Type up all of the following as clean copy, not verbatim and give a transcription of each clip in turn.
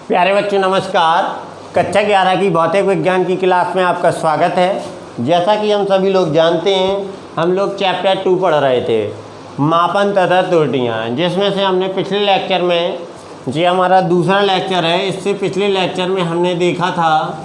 प्यारे बच्चों नमस्कार। कक्षा 11 की भौतिक विज्ञान की क्लास में आपका स्वागत है। जैसा कि हम सभी लोग जानते हैं, हम लोग चैप्टर 2 पढ़ रहे थे, मापन तथा त्रुटियाँ, जिसमें से हमने पिछले लेक्चर में, ये हमारा दूसरा लेक्चर है, इससे पिछले लेक्चर में हमने देखा था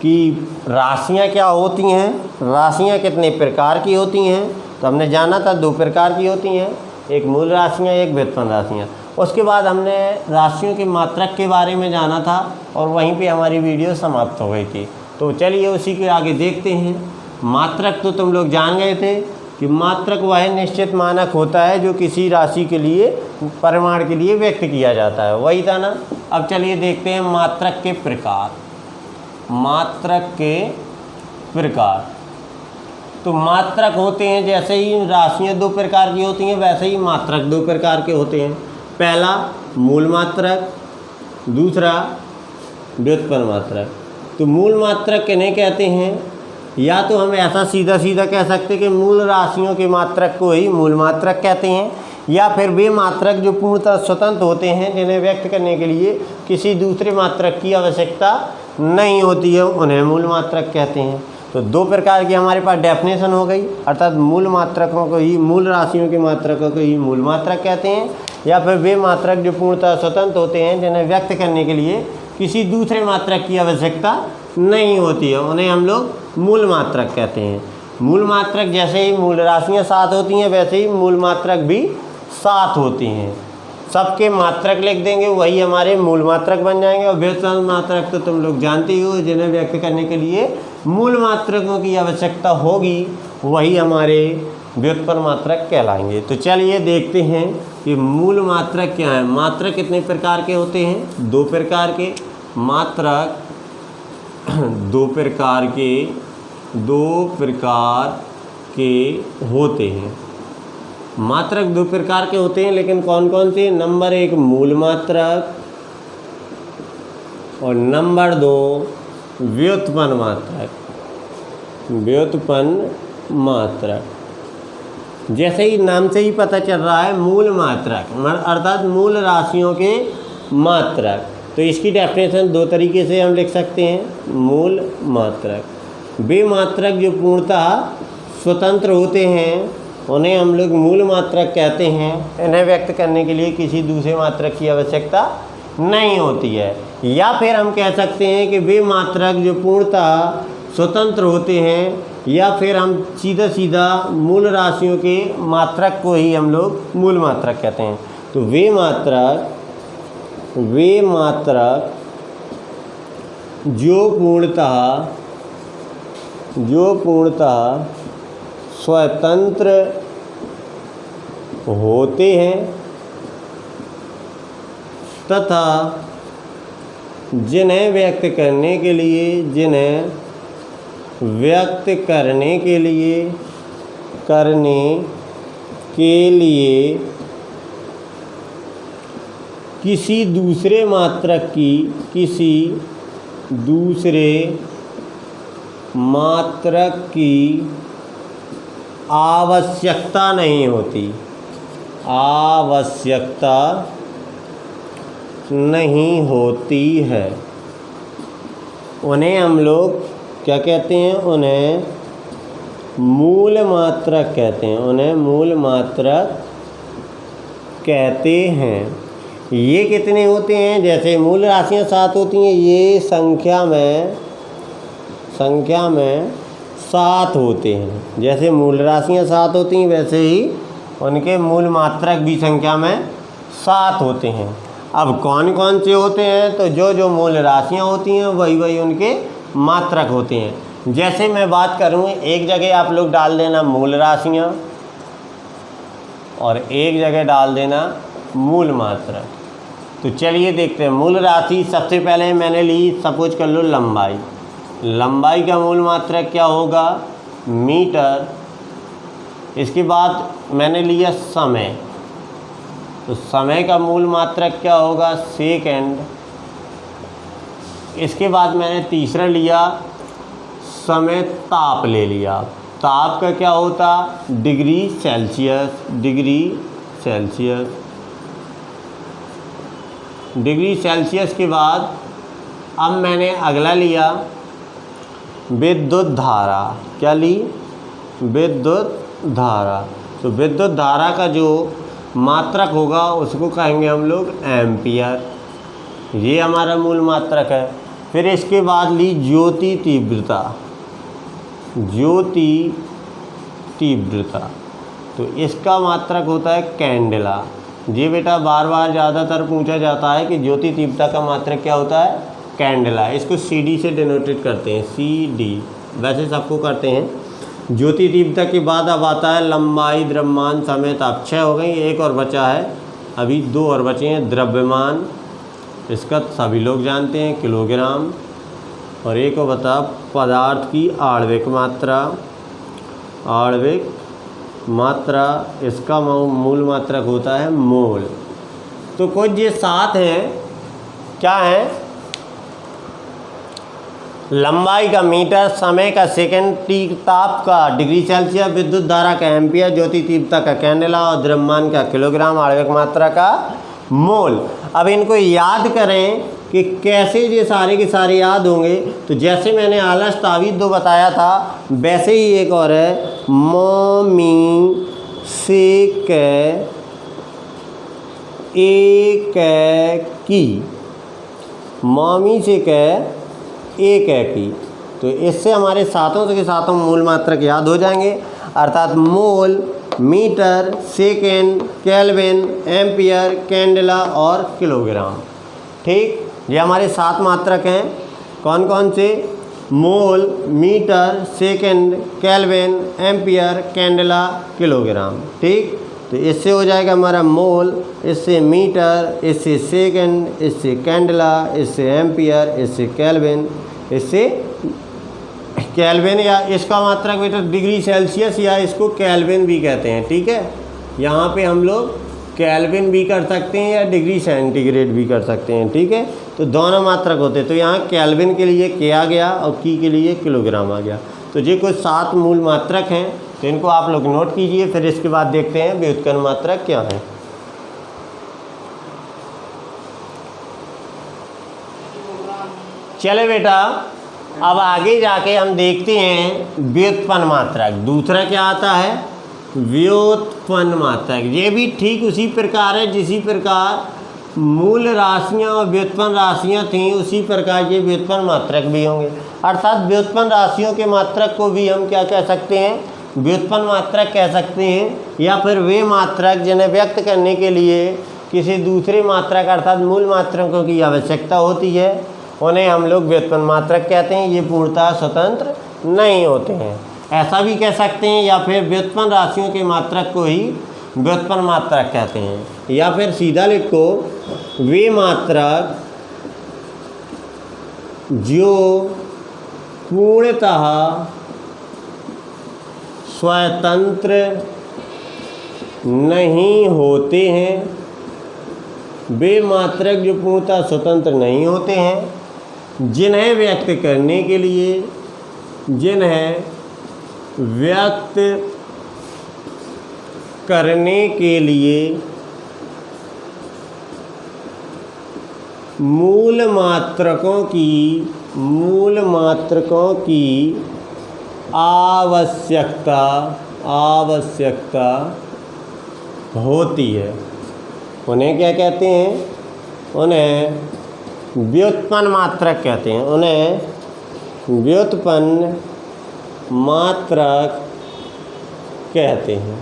कि राशियाँ क्या होती हैं, राशियाँ कितने प्रकार की होती हैं। तो हमने जाना था 2 प्रकार की होती हैं, एक मूल राशियाँ, एक व्युत्पन्न राशियाँ। उसके बाद हमने राशियों के मात्रक के बारे में जाना था और वहीं पे हमारी वीडियो समाप्त हो गई थी। तो चलिए उसी के आगे देखते हैं। मात्रक तो तुम लोग जान गए थे कि मात्रक वह निश्चित मानक होता है जो किसी राशि के लिए, परिमाण के लिए व्यक्त किया जाता है, वही था ना। अब चलिए देखते हैं मात्रक के प्रकार। मात्रक के प्रकार तो मात्रक होते हैं, जैसे ही राशियाँ 2 प्रकार की होती हैं वैसे ही मात्रक 2 प्रकार के होते हैं। पहला मूल मात्रक, दूसरा व्युत्पन्न मात्रक। तो मूल मात्रक किन्हें कहते हैं? या तो हम ऐसा सीधा सीधा कह सकते हैं कि मूल राशियों के मात्रक को ही मूल मात्रक कहते हैं, या फिर वे मात्रक जो पूर्णतः स्वतंत्र होते हैं, जिन्हें व्यक्त करने के लिए किसी दूसरे मात्रक की आवश्यकता नहीं होती है, उन्हें मूल मात्रक कहते हैं। तो 2 प्रकार की हमारे पास डेफिनेशन हो गई, अर्थात मूल मात्रकों को ही, मूल राशियों के मात्रकों को ही मूल मात्रक कहते हैं, या फिर वे मात्रक जो पूर्णतः स्वतंत्र होते हैं, जिन्हें व्यक्त करने के लिए किसी दूसरे मात्रक की आवश्यकता नहीं होती है, उन्हें हम लोग मूल मात्रक कहते हैं। मूल मात्रक जैसे ही मूल राशियाँ 7 होती हैं, वैसे ही मूल मात्रक भी 7 होती हैं। सबके मात्रक लिख देंगे, वही हमारे मूल मात्रक बन जाएंगे। और व्युत्पन्न मात्रक तो तुम लोग जानते ही हो, जिन्हें व्यक्त करने के लिए मूल मात्रकों की आवश्यकता होगी, वही हमारे व्युत्पन्न मात्रक कहलाएंगे। तो चलिए देखते हैं कि मूल मात्रक क्या है। मात्रक कितने प्रकार के होते हैं? 2 प्रकार के मात्रक, 2 प्रकार के होते हैं। मात्रक 2 प्रकार के होते हैं, लेकिन कौन कौन से? नंबर 1 मूल मात्रक और नंबर 2 व्युत्पन्न मात्रक। व्युत्पन्न मात्रक जैसे ही नाम से ही पता चल रहा है, मूल मात्रक अर्थात मूल राशियों के मात्रक। तो इसकी डेफिनेशन 2 तरीके से हम लिख सकते हैं। मूल मात्रक, वे मात्रक जो पूर्णतः स्वतंत्र होते हैं, उन्हें हम लोग मूल मात्रक कहते हैं। इन्हें व्यक्त करने के लिए किसी दूसरे मात्रक की आवश्यकता नहीं होती है। या फिर हम कह सकते हैं कि वे मात्रक जो पूर्णतः स्वतंत्र होते हैं, या फिर हम सीधा सीधा मूल राशियों के मात्रक को ही हम लोग मूल मात्रक कहते हैं। तो वे मात्रक जो पूर्णतः स्वतंत्र होते हैं तथा जिन्हें व्यक्त करने के लिए किसी दूसरे मात्रक की आवश्यकता नहीं होती है, उन्हें हम लोग क्या कहते हैं? उन्हें मूल मात्रक कहते हैं। उन्हें मूल मात्रक कहते हैं। ये कितने होते हैं? जैसे मूल राशियाँ 7 होती हैं, ये संख्या में 7 होते हैं। जैसे मूल राशियाँ 7 होती हैं, वैसे ही उनके मूल मात्रक भी संख्या में 7 होते हैं। अब कौन कौन से होते हैं? तो जो मूल राशियाँ होती हैं, वही उनके मात्रक होते हैं। जैसे मैं बात करूँ, एक जगह आप लोग डाल देना मूल राशियाँ और एक जगह डाल देना मूल मात्रक। तो चलिए देखते हैं। मूल राशि सबसे पहले मैंने ली, सपोज कर लो लंबाई। लंबाई का मूल मात्रक क्या होगा? मीटर। इसके बाद मैंने लिया समय, तो समय का मूल मात्रक क्या होगा? सेकंड। इसके बाद मैंने तीसरा लिया समय, ताप ले लिया। ताप का क्या होता? Degree Celsius. डिग्री सेल्सियस के बाद अब मैंने अगला लिया विद्युत धारा। क्या ली? विद्युत धारा। तो विद्युत धारा का जो मात्रक होगा उसको कहेंगे हम लोग एम्पियर। ये हमारा मूल मात्रक है। फिर इसके बाद ली ज्योति तीव्रता। ज्योति तीव्रता तो इसका मात्रक होता है कैंडेला। जी बेटा, बार बार ज़्यादातर पूछा जाता है कि ज्योति तीव्रता का मात्रक क्या होता है? कैंडेला। इसको CD से डिनोटेट करते हैं, CD। वैसे सबको करते हैं। ज्योति तीव्रता के बाद अब आता है लंबाई, द्रव्यमान, समय। अब 6 हो गई, एक और बचा है, अभी 2 और बचे हैं। द्रव्यमान, इसका सभी लोग जानते हैं, किलोग्राम। और एक और बता पदार्थ की आणविक मात्रा। आणविक मात्रा, इसका मूल मात्रक होता है मोल। तो कुछ ये 7 हैं। क्या है? लंबाई का मीटर, समय का सेकंड, ताप का डिग्री सेल्सियस, विद्युत धारा का एम्पियर, ज्योति तीव्रता का कैंडेला और द्रव्यमान का किलोग्राम, आणविक मात्रा का मोल। अब इनको याद करें कि कैसे ये सारे के सारे याद होंगे। तो जैसे मैंने आलस तावीज़ 2 बताया था, वैसे ही एक और है, मौमी से कै एक की। मौमी से कै एक की। तो इससे हमारे सातों के सातों मूल मात्रक याद हो जाएंगे। अर्थात mole, metre, second, kelvin, ampere, candela और किलोग्राम। ठीक, ये हमारे 7 मात्रक हैं। कौन कौन से? Mole, metre, second, kelvin, ampere, candela, kilogram. ठीक, तो इससे हो जाएगा हमारा मोल, इससे मीटर, इससे सेकेंड, इससे कैंडेला, इससे एम्पियर, इससे केल्विन, इससे केल्विन, या इसका मात्रक बेटा डिग्री सेल्सियस, या इसको केल्विन भी कहते हैं। ठीक है, यहाँ पे हम लोग केल्विन भी कर सकते हैं या डिग्री सेंटीग्रेड भी कर सकते हैं। ठीक है, तो दोनों मात्रक होते हैं। तो यहाँ केल्विन के लिए के आ गया और की के लिए किलोग्राम आ गया। तो ये कुछ 7 मूल मात्रक हैं, तो इनको आप लोग नोट कीजिए। फिर इसके बाद देखते हैं व्युत्पन्न मात्रक क्या है। चले बेटा, अब आगे जाके हम देखते हैं व्युत्पन्न मात्रक। दूसरा क्या आता है? व्युत्पन्न मात्रक। ये भी ठीक उसी प्रकार है, जिसी प्रकार मूल राशियाँ और व्युत्पन्न राशियाँ थीं, उसी प्रकार ये व्युत्पन्न मात्रक भी होंगे। अर्थात व्युत्पन्न राशियों के मात्रक को भी हम क्या कह सकते हैं? व्युत्पन्न मात्रक कह सकते हैं। या फिर वे मात्रक जिन्हें व्यक्त करने के लिए किसी दूसरे मात्रक अर्थात मूल मात्रकों की आवश्यकता होती है, उन्हें हम लोग व्युत्पन्न मात्रक कहते हैं। ये पूर्णतः स्वतंत्र नहीं होते हैं, ऐसा भी कह सकते हैं। या फिर व्युत्पन्न राशियों के मात्रक को ही व्युत्पन्न मात्रक कहते हैं। या फिर सीधा लिखो, वे मात्रक जो पूर्णतः स्वतंत्र नहीं होते हैं। वे मात्रक जो पूर्णतः स्वतंत्र नहीं होते हैं, जिन्हें व्यक्त करने के लिए मूल मात्रकों की आवश्यकता होती है, उन्हें क्या कहते हैं? उन्हें व्युत्पन्न मात्रक कहते हैं। उन्हें व्युत्पन्न मात्रक कहते हैं।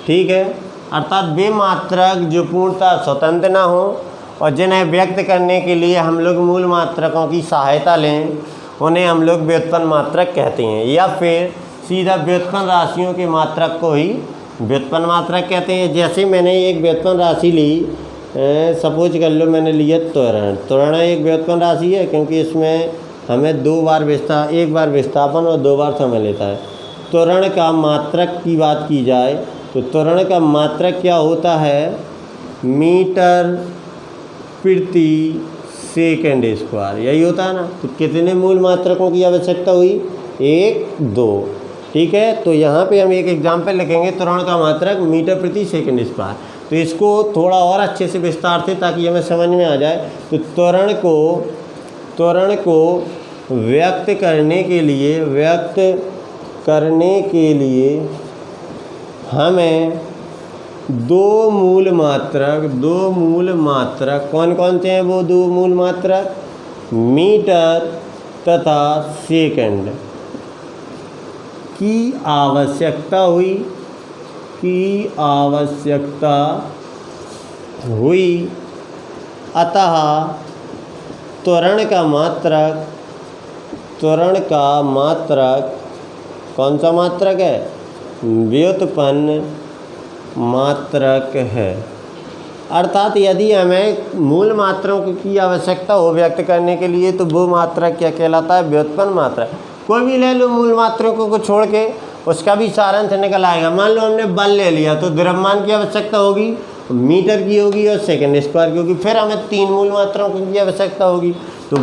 ठीक है, अर्थात वे मात्रक जो पूर्णतः स्वतंत्र ना हो और जिन्हें व्यक्त करने के लिए हम लोग मूल मात्रकों की सहायता लें, उन्हें हम लोग व्युत्पन्न मात्रक कहते हैं। या फिर सीधा व्युत्पन्न राशियों के मात्रक को ही व्युत्पन्न मात्रक कहते हैं। जैसे मैंने एक व्युत्पन्न राशि ली, सपोज कर लो मैंने लिया त्वरण। त्वरण एक व्युत्पन्न राशि है, क्योंकि इसमें हमें एक बार विस्थापन और 2 बार समय लेता है। त्वरण का मात्रक की बात की जाए तो त्वरण का मात्रक क्या होता है? मीटर प्रति सेकंड स्क्वायर, यही होता है ना। तो कितने मूल मात्रकों की आवश्यकता हुई? 1, 2। ठीक है, तो यहाँ पे हम एक एग्जाम्पल लिखेंगे। त्वरण का मात्रक मीटर प्रति सेकंड स्क्वायर। तो इसको थोड़ा और अच्छे से विस्तार से, ताकि हमें समझ में आ जाए, तो त्वरण को व्यक्त करने के लिए हमें दो मूल मात्रक कौन कौन से हैं वो दो मूल मात्रक, मीटर तथा सेकंड की आवश्यकता हुई। अतः त्वरण का मात्रक कौन सा मात्रक है, व्युत्पन्न मात्रक है। अर्थात यदि हमें मूल मात्राओं की आवश्यकता हो व्यक्त करने के लिए, तो वो मात्रक क्या कहलाता है, व्युत्पन्न मात्रक। कोई भी ले लो मूल मात्रकों को छोड़ के, उसका भी सारांश निकल आएगा। मान लो हमने बल ले लिया, तो द्रव्यमान की आवश्यकता होगी, मीटर की होगी और सेकंड स्क्वायर की होगी। फिर हमें 3 मूल मात्राओं की आवश्यकता होगी, तो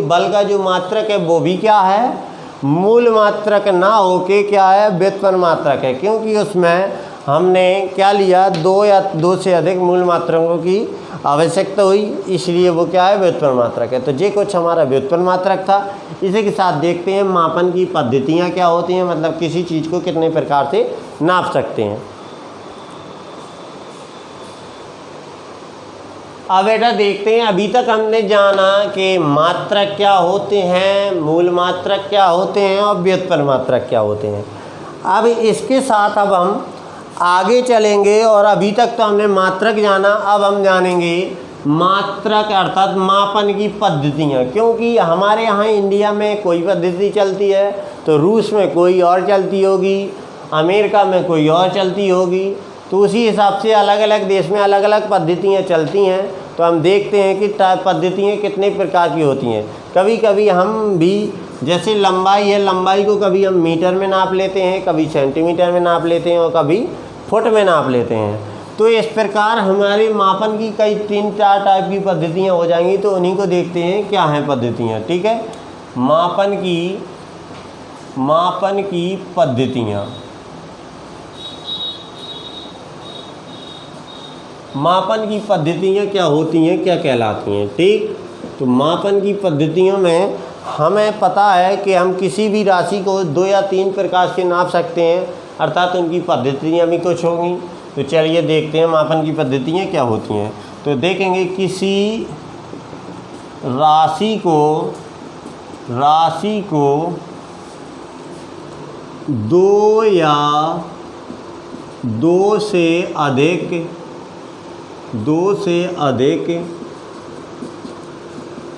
बल का जो मात्रक है वो भी क्या है, मूल मात्रक ना होके क्या है, व्युत्पन्न मात्रक है। क्योंकि उसमें हमने क्या लिया, 2 या 2 से अधिक मूल मात्रकों की आवश्यकता हुई, इसलिए वो क्या है, व्युत्पन्न मात्रक है। तो ये कुछ हमारा व्युत्पन्न मात्रक था। इसी के साथ देखते हैं मापन की पद्धतियाँ क्या होती हैं, मतलब किसी चीज़ को कितने प्रकार से नाप सकते हैं। अब बेटा देखते हैं, अभी तक हमने जाना कि मात्रक क्या होते हैं, मूल मात्रक क्या होते हैं और व्युत्पन्न मात्रक क्या होते हैं। अब इसके साथ अब हम आगे चलेंगे, और अभी तक तो हमने मात्रक जाना, अब हम जानेंगे मात्रक अर्थात मापन की पद्धतियाँ। क्योंकि हमारे यहाँ इंडिया में कोई पद्धति चलती है, तो रूस में कोई और चलती होगी, अमेरिका में कोई और चलती होगी, तो उसी हिसाब से अलग अलग देश में अलग अलग पद्धतियाँ चलती हैं। तो हम देखते हैं कि पद्धतियाँ कितने प्रकार की होती हैं। कभी कभी हम भी, जैसे लंबाई है, लंबाई को कभी हम मीटर में नाप लेते हैं, कभी सेंटीमीटर में नाप लेते हैं और कभी फुट में नाप लेते हैं। तो इस प्रकार हमारे मापन की कई 3-4 टाइप की पद्धतियाँ हो जाएंगी। तो उन्हीं को देखते हैं क्या हैं पद्धतियाँ। ठीक है, मापन की पद्धतियाँ। मापन की पद्धतियाँ क्या होती हैं, क्या कहलाती हैं। ठीक, तो मापन की पद्धतियों में हमें पता है कि हम किसी भी राशि को 2 या 3 प्रकार से नाप सकते हैं, अर्थात उनकी पद्धतियाँ भी कुछ होंगी। तो चलिए देखते हैं मापन की पद्धतियाँ क्या होती हैं। तो देखेंगे किसी राशि को 2 या 2 से अधिक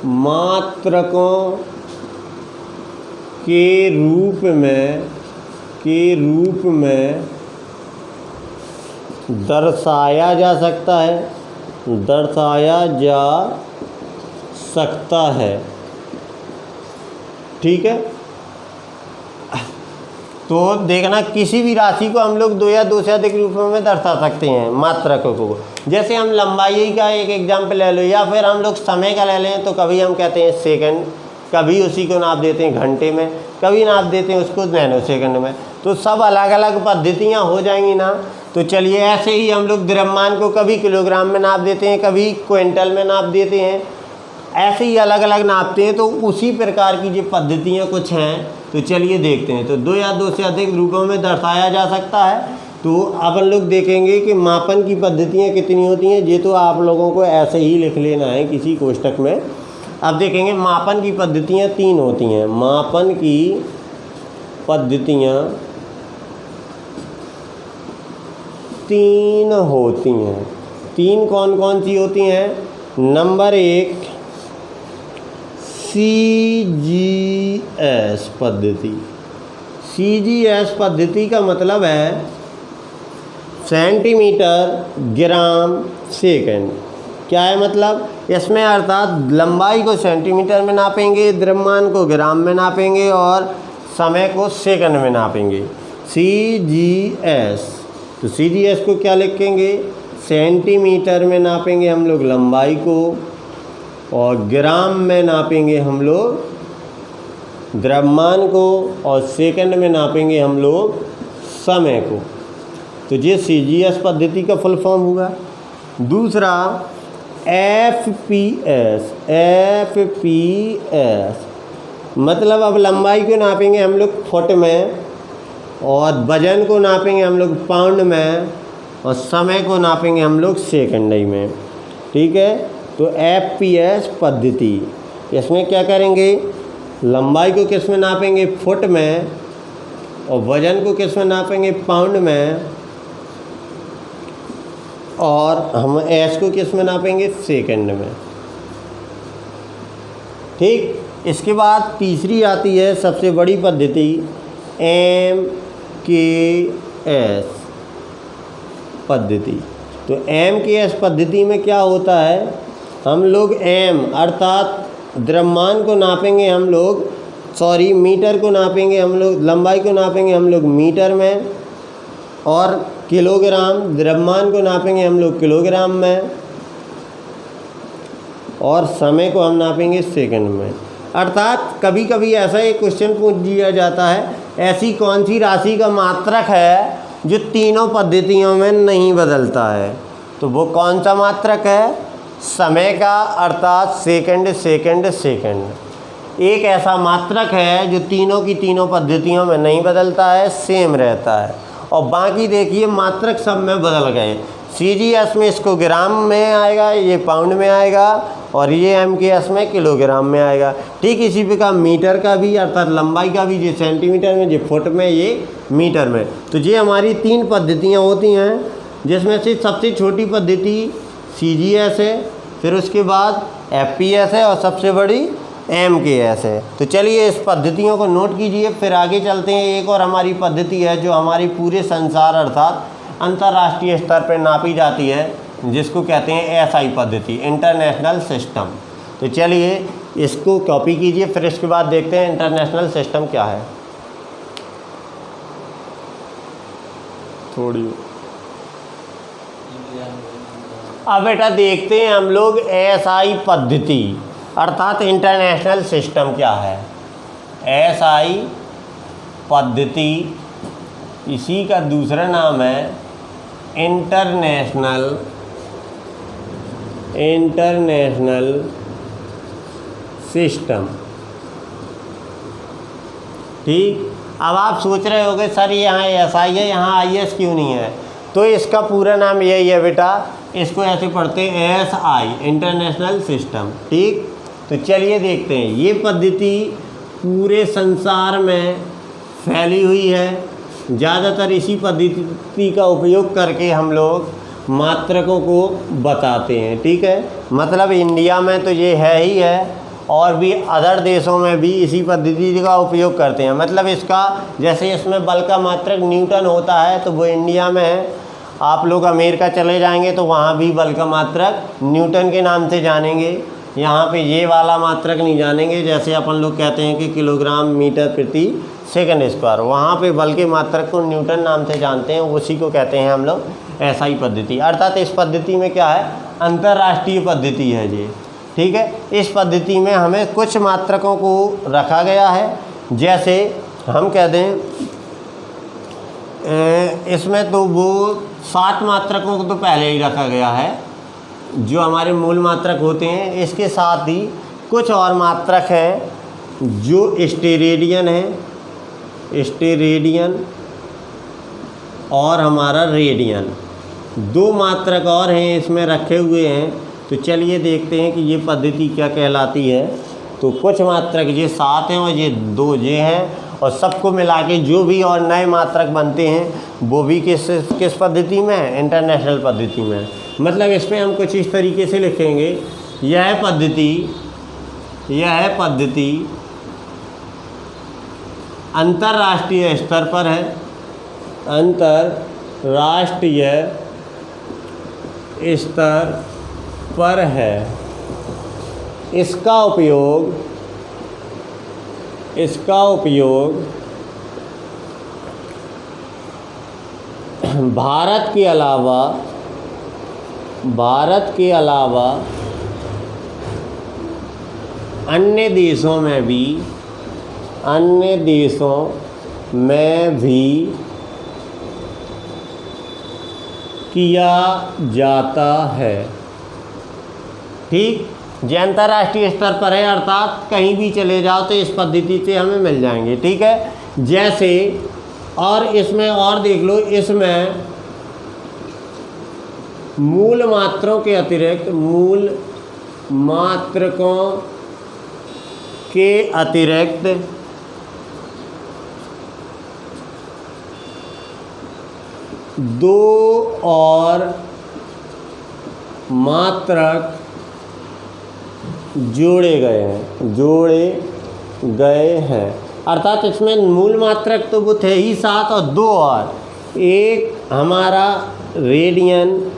मात्रकों के रूप में दर्शाया जा सकता है। ठीक है, तो देखना किसी भी राशि को हम लोग 2 या 2 से अधिक रूपों में दर्शा सकते हैं मात्रकों को। जैसे हम लंबाई का एक एग्जाम्पल ले लो, या फिर हम लोग समय का ले लें, तो कभी हम कहते हैं सेकंड, कभी उसी को नाप देते हैं घंटे में, कभी नाप देते हैं उसको नैनो सेकंड में। तो सब अलग अलग पद्धतियाँ हो जाएंगी ना। तो चलिए ऐसे ही हम लोग द्रव्यमान को कभी किलोग्राम में नाप देते हैं, कभी क्विंटल में नाप देते हैं, ऐसे ही अलग अलग नापते हैं। तो उसी प्रकार की जो पद्धतियाँ कुछ हैं, तो चलिए देखते हैं। तो 2 या 2 से अधिक रूपों में दर्शाया जा सकता है। तो अब हम लोग देखेंगे कि मापन की पद्धतियाँ कितनी होती हैं। ये तो आप लोगों को ऐसे ही लिख लेना है किसी कोष्टक में। अब देखेंगे मापन की पद्धतियाँ 3 होती हैं। मापन की पद्धतियाँ 3 होती हैं। 3 कौन कौन सी होती हैं? नंबर 1 CGS पद्धति। CGS पद्धति का मतलब है सेंटीमीटर ग्राम सेकंड। क्या है मतलब? इसमें अर्थात लंबाई को सेंटीमीटर में नापेंगे, द्रव्यमान को ग्राम में नापेंगे और समय को सेकंड में नापेंगे। CGS, तो CGS को क्या लिखेंगे? सेंटीमीटर में नापेंगे हम लोग लंबाई को और ग्राम में नापेंगे हम लोग द्रव्यमान को और सेकंड में नापेंगे हम लोग समय को। तो ये CGS पद्धति का फुल फॉर्म हुआ। दूसरा FPS, मतलब अब लंबाई को नापेंगे हम लोग फुट में, और वजन को नापेंगे हम लोग पाउंड में, और समय को नापेंगे हम लोग सेकंड में। ठीक है, तो FPS पद्धति, इसमें क्या करेंगे, लंबाई को किस में नापेंगे, फुट में, और वजन को किस में नापेंगे, पाउंड में, और हम एस को किस में नापेंगे, सेकंड में। ठीक, इसके बाद तीसरी आती है सबसे बड़ी पद्धति MKS पद्धति। तो MKS पद्धति में क्या होता है, हम लोग अर्थात द्रव्यमान को नापेंगे हम लोग, मीटर को नापेंगे हम लोग, लंबाई को नापेंगे हम लोग मीटर में, और किलोग्राम, द्रव्यमान को नापेंगे हम लोग किलोग्राम में, और समय को हम नापेंगे सेकंड में। अर्थात कभी कभी ऐसा एक क्वेश्चन पूछ दिया जाता है, ऐसी कौन सी राशि का मात्रक है जो तीनों पद्धतियों में नहीं बदलता है, तो वो कौन सा मात्रक है, समय का, अर्थात सेकंड सेकंड सेकंड। एक ऐसा मात्रक है जो तीनों की तीनों पद्धतियों में नहीं बदलता है, सेम रहता है, और बाकी देखिए मात्रक सब में बदल गए। CGS में इसको ग्राम में आएगा, ये पाउंड में आएगा, और ये MKS में किलोग्राम में आएगा। ठीक इसी प्रकार मीटर का भी, अर्थात लंबाई का भी, ये सेंटीमीटर में, ये फुट में, ये मीटर में। तो ये हमारी 3 पद्धतियाँ होती हैं, जिसमें से सबसे छोटी पद्धति CGS है, फिर उसके बाद FPS है, और सबसे बड़ी MKS है। तो चलिए इस पद्धतियों को नोट कीजिए, फिर आगे चलते हैं। एक और हमारी पद्धति है जो हमारी पूरे संसार अर्थात अंतर्राष्ट्रीय स्तर पर नापी जाती है, जिसको कहते हैं SI पद्धति, इंटरनेशनल सिस्टम। तो चलिए इसको कॉपी कीजिए, फिर इसके बाद देखते हैं इंटरनेशनल सिस्टम क्या है। थोड़ी अब बेटा देखते हैं हम लोग SI पद्धति अर्थात इंटरनेशनल सिस्टम क्या है। SI पद्धति, इसी का दूसरा नाम है इंटरनेशनल सिस्टम। ठीक, अब आप सोच रहे होंगे सर यहाँ SI है, यहाँ IS क्यों नहीं है, तो इसका पूरा नाम यही है बेटा, इसको ऐसे पढ़ते हैं SI, इंटरनेशनल सिस्टम। ठीक, तो चलिए देखते हैं। ये पद्धति पूरे संसार में फैली हुई है, ज़्यादातर इसी पद्धति का उपयोग करके हम लोग मात्रकों को बताते हैं। ठीक है, मतलब इंडिया में तो ये है ही है, और भी अदर देशों में भी इसी पद्धति का उपयोग करते हैं। मतलब इसका, जैसे इसमें बल का मात्रक न्यूटन होता है, तो वो इंडिया में है। आप लोग अमेरिका चले जाएंगे तो वहाँ भी बल का मात्रक न्यूटन के नाम से जानेंगे। यहाँ पे ये वाला मात्रक नहीं जानेंगे, जैसे अपन लोग कहते हैं कि किलोग्राम मीटर प्रति सेकंड स्क्वायर, वहाँ पे बल के मात्रक को न्यूटन नाम से जानते हैं, उसी को कहते हैं हम लोग SI पद्धति। अर्थात इस पद्धति में क्या है, अंतर्राष्ट्रीय पद्धति है ये। ठीक है, इस पद्धति में हमें कुछ मात्रकों को रखा गया है, जैसे हम कह दें इसमें तो वो 7 मात्रकों को तो पहले ही रखा गया है जो हमारे मूल मात्रक होते हैं। इसके साथ ही कुछ और मात्रक हैं जो स्टेरेडियन है, स्टेरेडियन और हमारा रेडियन, 2 मात्रक और हैं इसमें रखे हुए हैं। तो चलिए देखते हैं कि ये पद्धति क्या कहलाती है। तो कुछ मात्रक ये 7 हैं और ये 2 ये हैं, और सबको मिला के जो भी और नए मात्रक बनते हैं वो भी किस पद्धति में है, इंटरनेशनल पद्धति में। मतलब इसमें हम कुछ इस तरीके से लिखेंगे, यह पद्धति अंतर्राष्ट्रीय स्तर पर है, अंतर्राष्ट्रीय स्तर पर है। इसका उपयोग भारत के अलावा अन्य देशों में भी किया जाता है। ठीक, जो अंतर्राष्ट्रीय स्तर पर है, अर्थात कहीं भी चले जाओ तो इस पद्धति से हमें मिल जाएंगे। ठीक है, जैसे और इसमें और देख लो, इसमें मूल मात्रों के अतिरिक्त, मूल मात्रकों के अतिरिक्त दो और मात्रक जोड़े गए हैं। अर्थात इसमें मूल मात्रक तो वो थे ही 7 और 2 और, एक हमारा रेडियन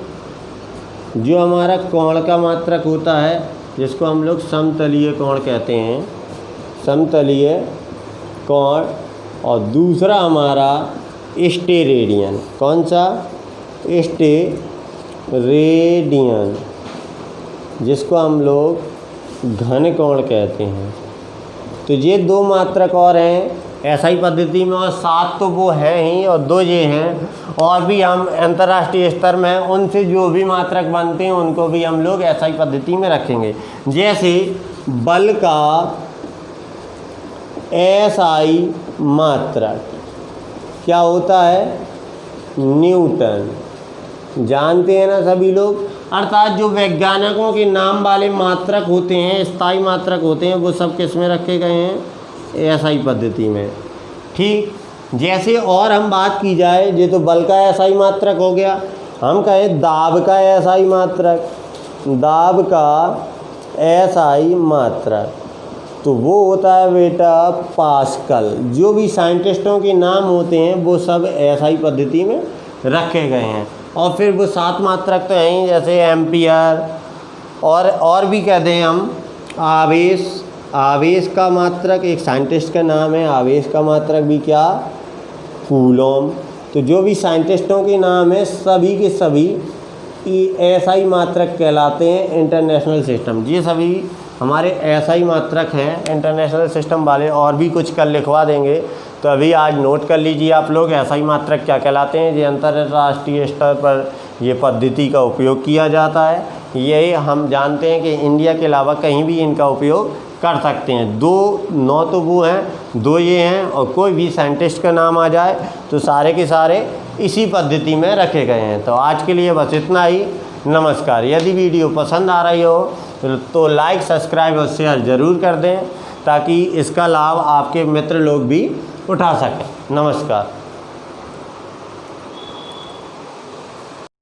जो हमारा कोण का मात्रक होता है, जिसको हम लोग समतलीय कोण कहते हैं, समतलीय कोण, और दूसरा हमारा स्टेरेडियन। कौन सा? स्टेरेडियन, जिसको हम लोग घन कोण कहते हैं। तो ये 2 मात्रक और हैं SI पद्धति में, और 7 तो वो हैं ही और 2 ये हैं। और भी हम अंतर्राष्ट्रीय स्तर में उनसे जो भी मात्रक बनते हैं उनको भी हम लोग SI पद्धति में रखेंगे। जैसे बल का SI मात्रक क्या होता है? न्यूटन। जानते हैं ना सभी लोग। अर्थात जो वैज्ञानिकों के नाम वाले मात्रक होते हैं, स्थायी मात्रक होते हैं, वो सब किस में रखे गए हैं? SI पद्धति में। ठीक, जैसे और हम बात की जाए, ये तो बल का SI मात्रक हो गया। हम कहें दाब का SI मात्रक, दाब का SI मात्रक तो वो होता है बेटा पास्कल। जो भी साइंटिस्टों के नाम होते हैं वो सब SI पद्धति में रखे गए हैं। और फिर वो 7 मात्रक तो हैं ही, जैसे एम्पियर, और भी कहते हैं हम आवेश का मात्रक, एक साइंटिस्ट का नाम है। आवेश का मात्रक भी क्या? कूलॉम। तो जो भी साइंटिस्टों के नाम है सभी के सभी SI मात्रक कहलाते हैं इंटरनेशनल सिस्टम। ये सभी हमारे SI मात्रक हैं इंटरनेशनल सिस्टम वाले। और भी कुछ कल लिखवा देंगे, तो अभी आज नोट कर लीजिए आप लोग SI मात्रक क्या कहलाते हैं। ये अंतर्राष्ट्रीय स्तर पर ये पद्धति का उपयोग किया जाता है। यही हम जानते हैं कि इंडिया के अलावा कहीं भी इनका उपयोग कर सकते हैं। 9 तो वो हैं, 2 ये हैं, और कोई भी साइंटिस्ट का नाम आ जाए तो सारे के सारे इसी पद्धति में रखे गए हैं। तो आज के लिए बस इतना ही। नमस्कार। यदि वीडियो पसंद आ रही हो तो लाइक, सब्सक्राइब और शेयर ज़रूर कर दें, ताकि इसका लाभ आपके मित्र लोग भी उठा सकें। नमस्कार।